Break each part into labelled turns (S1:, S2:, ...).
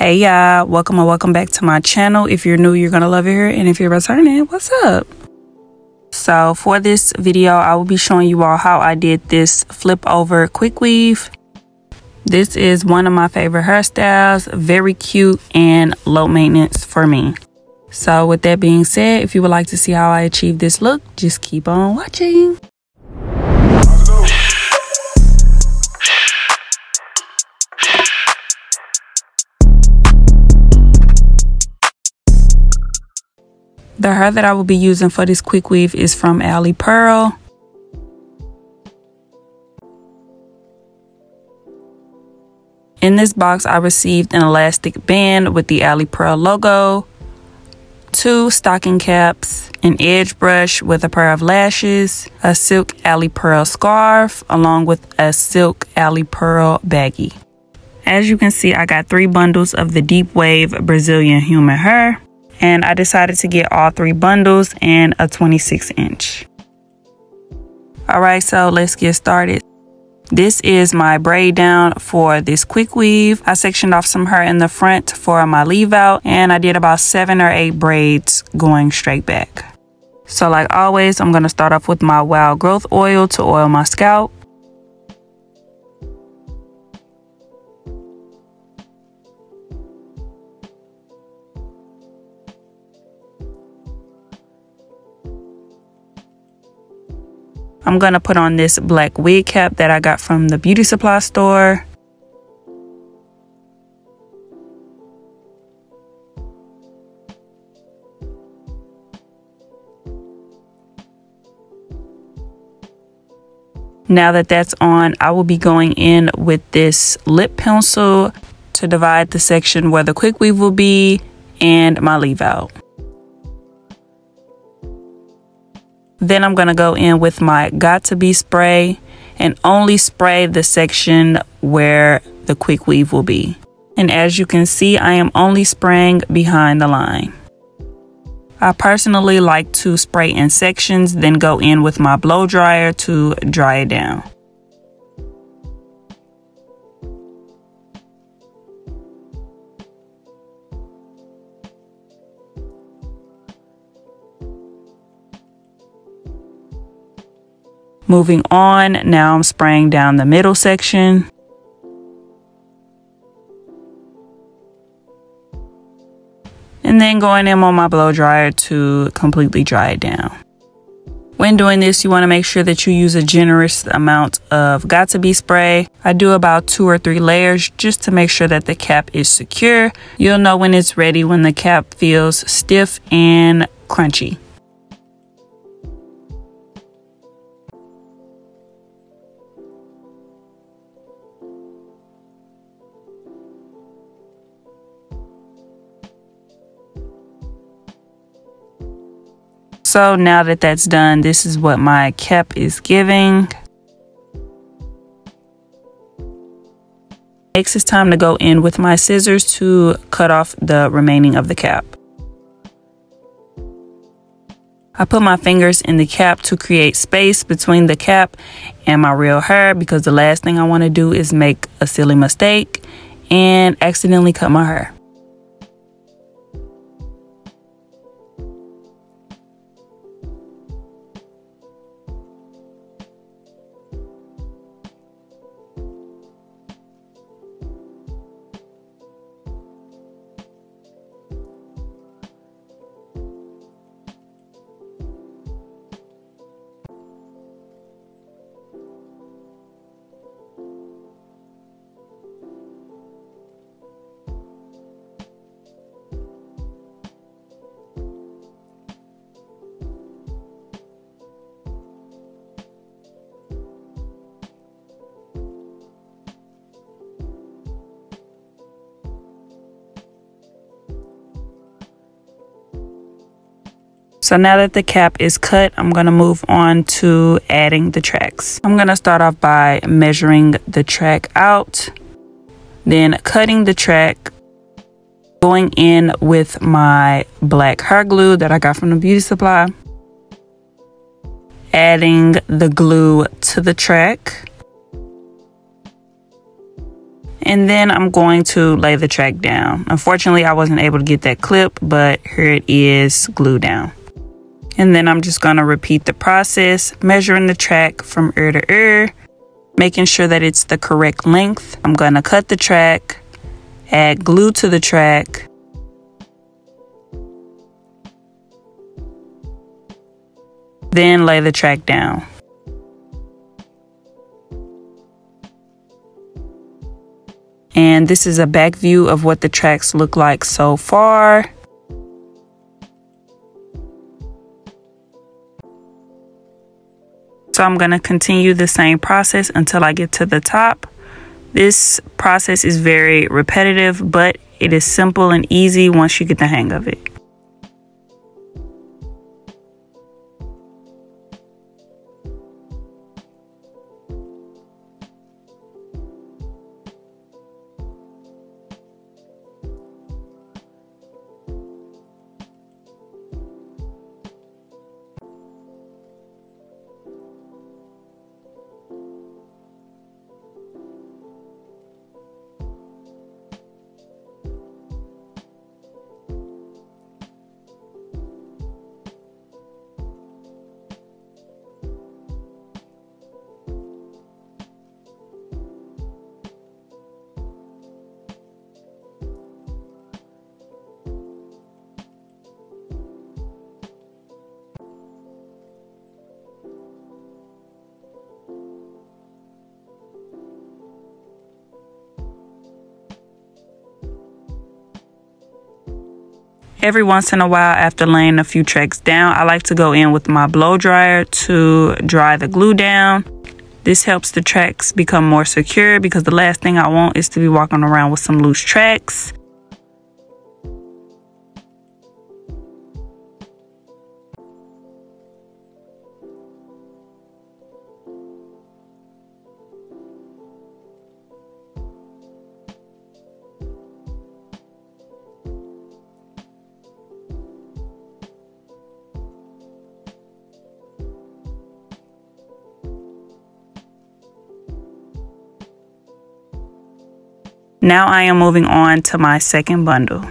S1: Hey y'all, welcome or welcome back to my channel. If you're new, you're gonna love it here, and if you're returning, what's up? So for this video, I will be showing you all how I did this flip over quick weave. This is one of my favorite hairstyles, very cute and low maintenance for me. So with that being said, if you would like to see how I achieve this look, just keep on watching. The hair that I will be using for this quick weave is from Alipearl. In this box, I received an elastic band with the Alipearl logo, 2 stocking caps, an edge brush with a pair of lashes, a silk Alipearl scarf, along with a silk Alipearl baggie. As you can see, I got 3 bundles of the deep wave Brazilian human hair. And I decided to get all 3 bundles and a 26-inch. Alright, so let's get started. This is my braid down for this quick weave. I sectioned off some hair in the front for my leave out, and I did about 7 or 8 braids going straight back. So like always, I'm going to start off with my wild growth oil to oil my scalp. I'm going to put on this black wig cap that I got from the beauty supply store. Now that that's on, I will be going in with this lip pencil to divide the section where the quick weave will be and my leave out. Then I'm going to go in with my Got To Be spray and only spray the section where the quick weave will be. And as you can see, I am only spraying behind the line. I personally like to spray in sections, then go in with my blow dryer to dry it down. Moving on, now I'm spraying down the middle section. And then going in on my blow dryer to completely dry it down. When doing this, you want to make sure that you use a generous amount of Got To Be spray. I do about 2 or 3 layers just to make sure that the cap is secure. You'll know when it's ready when the cap feels stiff and crunchy. So now that that's done, this is what my cap is giving. Next, it's time to go in with my scissors to cut off the remaining of the cap. I put my fingers in the cap to create space between the cap and my real hair, because the last thing I want to do is make a silly mistake and accidentally cut my hair. So now that the cap is cut, I'm going to move on to adding the tracks. I'm going to start off by measuring the track out, then cutting the track, going in with my black hair glue that I got from the beauty supply, adding the glue to the track, And then I'm going to lay the track down. Unfortunately, I wasn't able to get that clip, but here it is glued down. And then I'm just going to repeat the process, measuring the track from ear to ear, making sure that it's the correct length. I'm going to cut the track, add glue to the track, then lay the track down. And this is a back view of what the tracks look like so far. So I'm going to continue the same process until I get to the top. This process is very repetitive, but it is simple and easy once you get the hang of it. Every once in a while, after laying a few tracks down, I like to go in with my blow dryer to dry the glue down. This helps the tracks become more secure because the last thing I want is to be walking around with some loose tracks. Now I am moving on to my second bundle.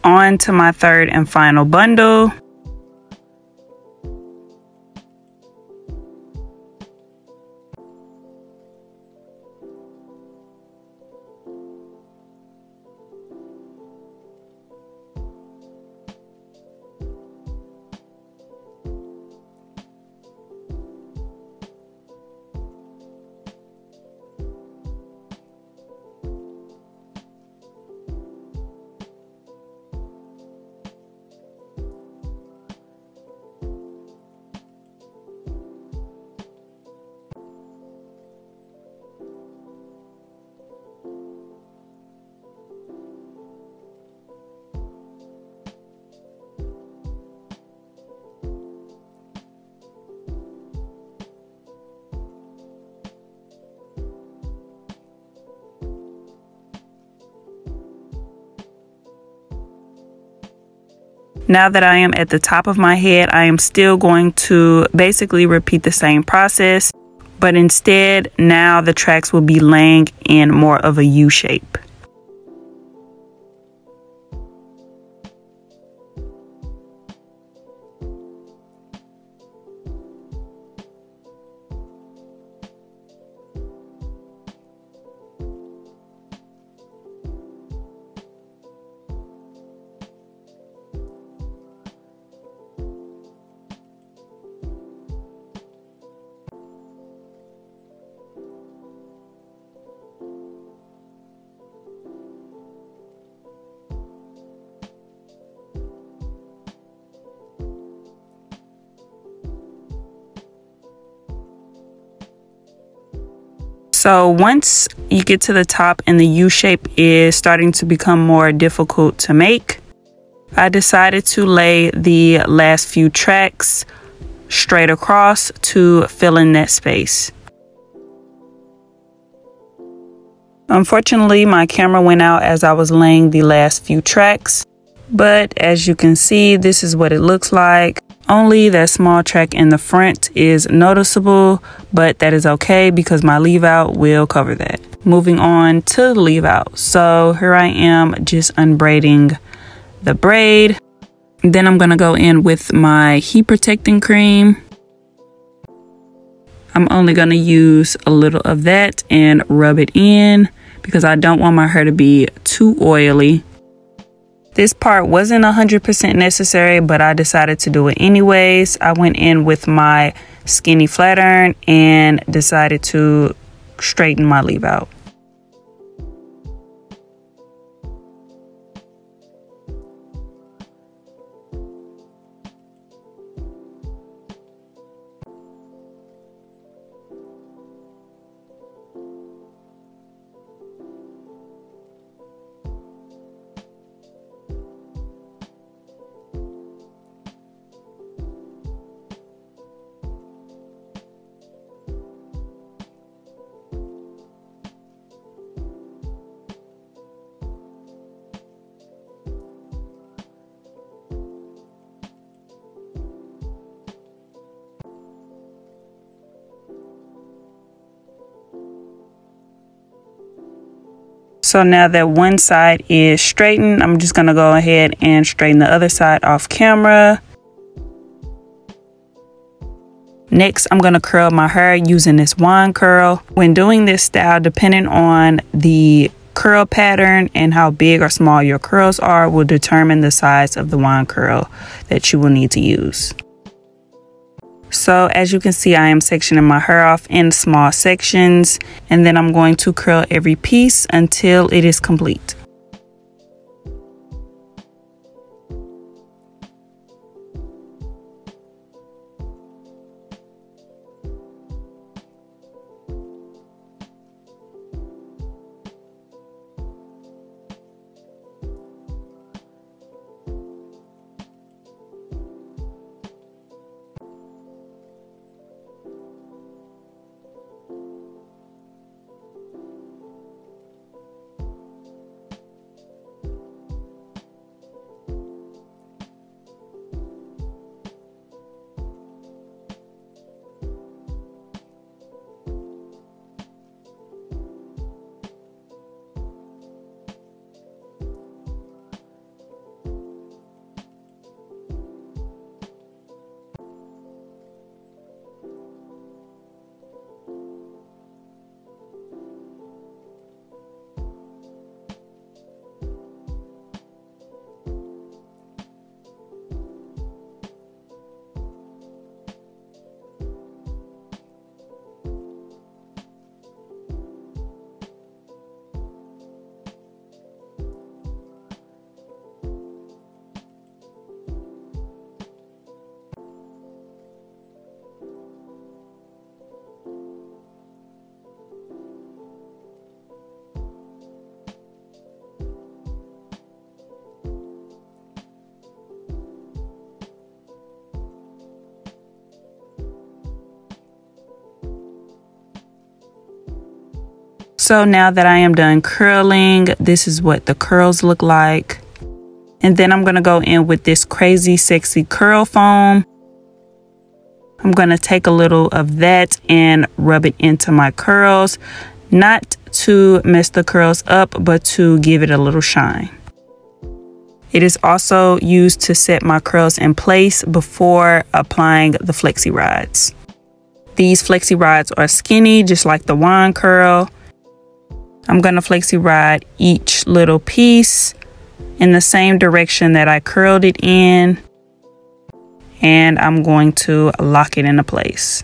S1: On to my third and final bundle. Now that I am at the top of my head, I am still going to basically repeat the same process, but instead now the tracks will be laying in more of a U shape. So once you get to the top and the U shape is starting to become more difficult to make, I decided to lay the last few tracks straight across to fill in that space. Unfortunately, my camera went out as I was laying the last few tracks, but as you can see, this is what it looks like. Only that small track in the front is noticeable, but that is okay because my leave out will cover that. Moving on to the leave out. So here I am just unbraiding the braid. Then I'm gonna go in with my heat protecting cream. I'm only gonna use a little of that and rub it in because I don't want my hair to be too oily. This part wasn't 100% necessary, but I decided to do it anyways. I went in with my skinny flat iron and decided to straighten my leave out. So now that one side is straightened, I'm just gonna go ahead and straighten the other side off camera. Next, I'm gonna curl my hair using this wand curl. When doing this style, depending on the curl pattern and how big or small your curls are will determine the size of the wand curl that you will need to use. So as you can see, I am sectioning my hair off in small sections, and then I'm going to curl every piece until it is complete. So now that I am done curling, this is what the curls look like. And then I'm going to go in with this Crazy Sexy Curl Foam. I'm going to take a little of that and rub it into my curls. Not to mess the curls up, but to give it a little shine. It is also used to set my curls in place before applying the flexi rods. These flexi rods are skinny, just like the wand curl. I'm going to flexi rod each little piece in the same direction that I curled it in. And I'm going to lock it into place.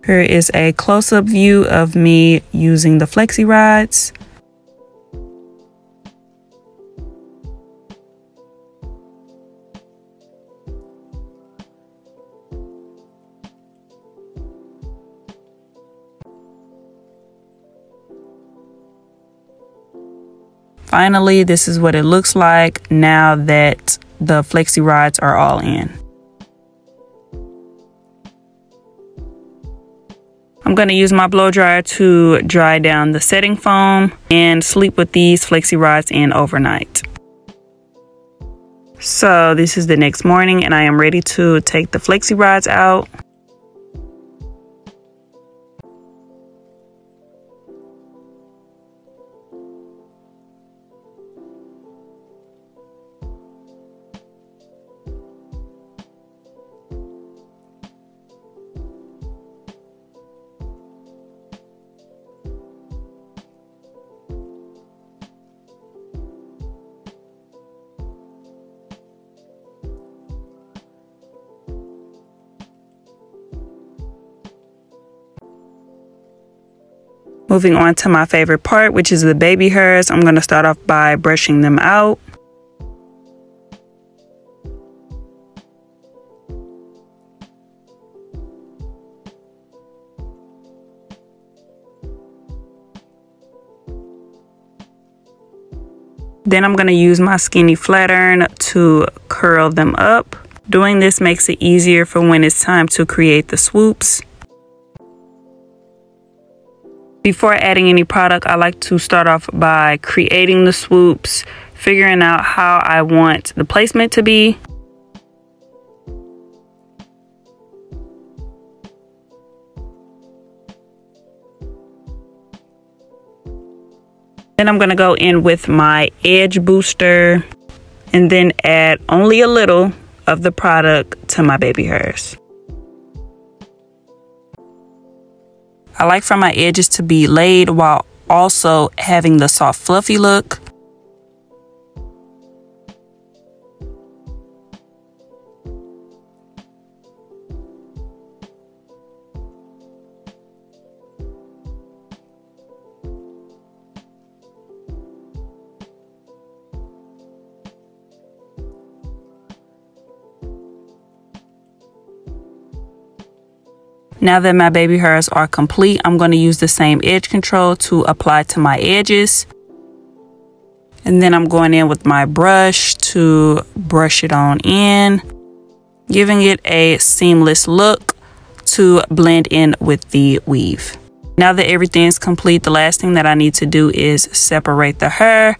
S1: Here is a close-up view of me using the flexi rods. Finally, this is what it looks like now that the flexi rods are all in. I'm going to use my blow dryer to dry down the setting foam and sleep with these flexi rods in overnight. So this is the next morning and I am ready to take the flexi rods out. Moving on to my favorite part, which is the baby hairs. I'm going to start off by brushing them out. Then I'm going to use my skinny flat iron to curl them up. Doing this makes it easier for when it's time to create the swoops. Before adding any product, I like to start off by creating the swoops, figuring out how I want the placement to be. Then I'm going to go in with my edge booster and then add only a little of the product to my baby hairs. I like for my edges to be laid while also having the soft fluffy look. Now that my baby hairs are complete, I'm going to use the same edge control to apply to my edges. And then I'm going in with my brush to brush it on in, giving it a seamless look to blend in with the weave. Now that everything's complete, the last thing that I need to do is separate the hair.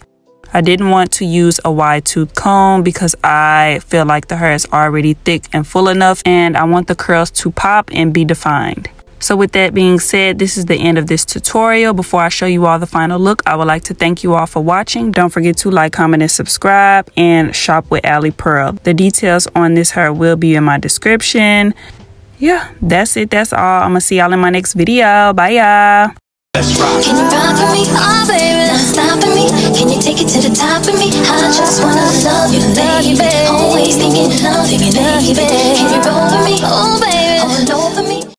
S1: I didn't want to use a wide tooth comb because I feel like the hair is already thick and full enough and I want the curls to pop and be defined. So with that being said, this is the end of this tutorial. Before I show you all the final look, I would like to thank you all for watching. Don't forget to like, comment, and subscribe and shop with Alipearl. The details on this hair will be in my description. Yeah, that's it. That's all. I'm gonna see y'all in my next video. Bye, y'all.
S2: Can you rock with me? Oh, baby, not stopping me. Can you take it to the top of me? I just wanna love you, baby. Always thinking of you, baby.